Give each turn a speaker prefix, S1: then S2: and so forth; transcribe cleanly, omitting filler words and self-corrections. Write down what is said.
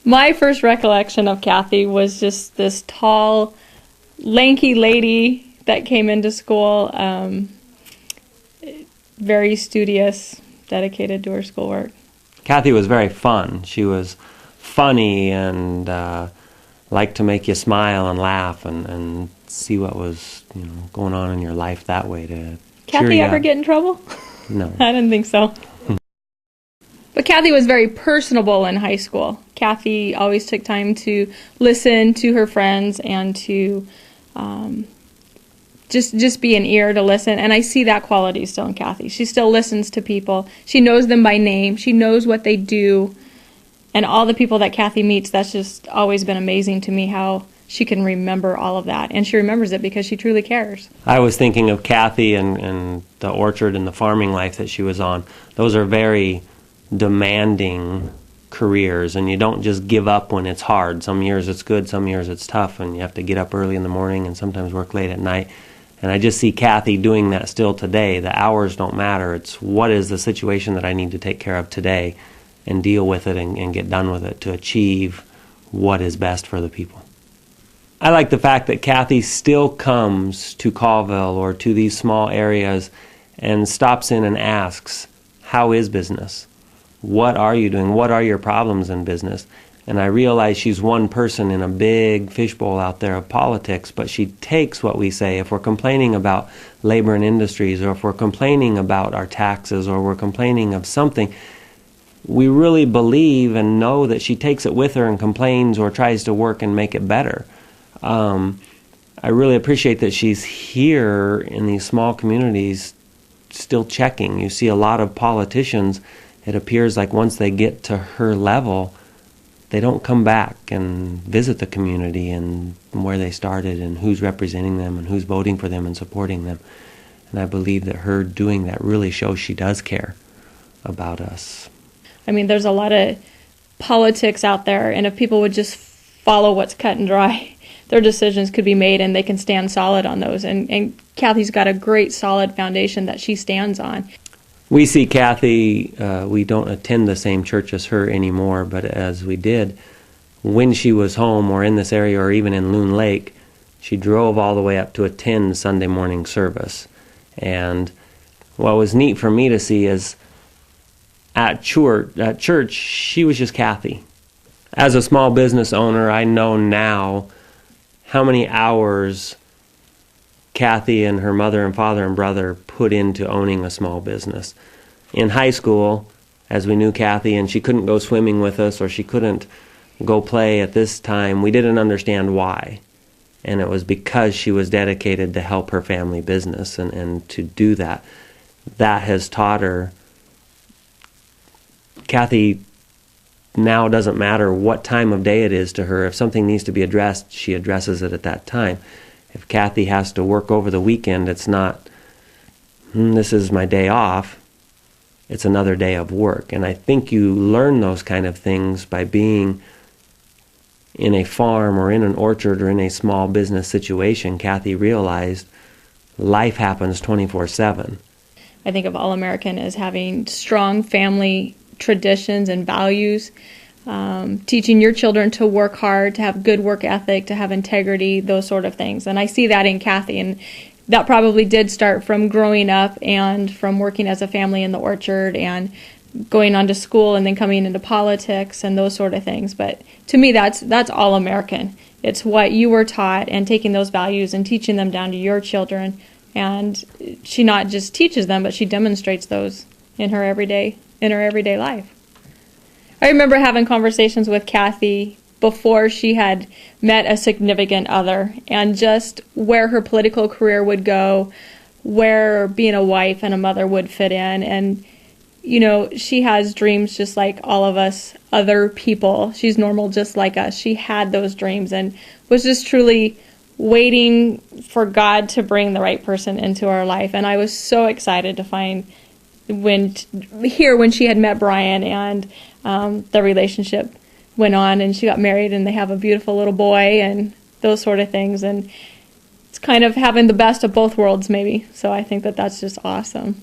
S1: My first recollection of Cathy was just this tall, lanky lady that came into school, very studious, dedicated to her schoolwork.
S2: Cathy was very fun. She was funny and liked to make you smile and laugh and see what was going on in your life that way to
S1: Cathy ever get in trouble?
S2: No.
S1: I didn't think so. But Cathy was very personable in high school. Cathy always took time to listen to her friends and to just be an ear to listen. And I see that quality still in Cathy. She still listens to people. She knows them by name. She knows what they do. And all the people that Cathy meets, that's just always been amazing to me how she can remember all of that. And she remembers it because she truly cares.
S2: I was thinking of Cathy and the orchard and the farming life that she was on. Those are very demanding careers, and you don't just give up when it's hard. Some years it's good, some years it's tough, and you have to get up early in the morning and sometimes work late at night. And I just see Cathy doing that still today. The hours don't matter. It's what is the situation that I need to take care of today and deal with it and get done with it to achieve what is best for the people. I like the fact that Cathy still comes to Colville or to these small areas and stops in and asks, how is business? What are you doing? What are your problems in business? And I realize she's one person in a big fishbowl out there of politics, but she takes what we say. If we're complaining about labor and industries, or if we're complaining about our taxes, or we're complaining of something, we really believe and know that she takes it with her and complains or tries to work and make it better. I really appreciate that she's here in these small communities still checking. You see a lot of politicians, it appears like once they get to her level, they don't come back and visit the community and where they started and who's representing them and who's voting for them and supporting them. And I believe that her doing that really shows she does care about us.
S1: I mean, there's a lot of politics out there, and if people would just follow what's cut and dry, their decisions could be made and they can stand solid on those. And Cathy's got a great solid foundation that she stands on.
S2: We see Cathy, we don't attend the same church as her anymore, but as we did, when she was home or in this area or even in Loon Lake, she drove all the way up to attend Sunday morning service. And what was neat for me to see is at church, she was just Cathy. As a small business owner, I know now how many hours Cathy and her mother and father and brother put into owning a small business. In high school, as we knew Cathy, and she couldn't go swimming with us or she couldn't go play at this time, we didn't understand why. And it was because she was dedicated to help her family business and to do that. That has taught her. Cathy now doesn't matter what time of day it is to her. If something needs to be addressed, she addresses it at that time. If Cathy has to work over the weekend, it's not, this is my day off. It's another day of work. And I think you learn those kind of things by being in a farm or in an orchard or in a small business situation. Cathy realized life happens 24/7.
S1: I think of All-American as having strong family traditions and values, teaching your children to work hard, to have good work ethic, to have integrity, those sort of things. And I see that in Cathy, and that probably did start from growing up and from working as a family in the orchard and going on to school and then coming into politics and those sort of things. But to me, that's All-American. It's what you were taught and taking those values and teaching them down to your children. And she not just teaches them, but she demonstrates those in her everyday life. I remember having conversations with Cathy before she had met a significant other and just where her political career would go, where being a wife and a mother would fit in. And, she has dreams just like all of us other people. She's normal just like us. She had those dreams and was just truly waiting for God to bring the right person into our life. And I was so excited to find when she had met Brian and the relationship went on and she got married and they have a beautiful little boy and those sort of things. And it's kind of having the best of both worlds maybe. So I think that that's just awesome.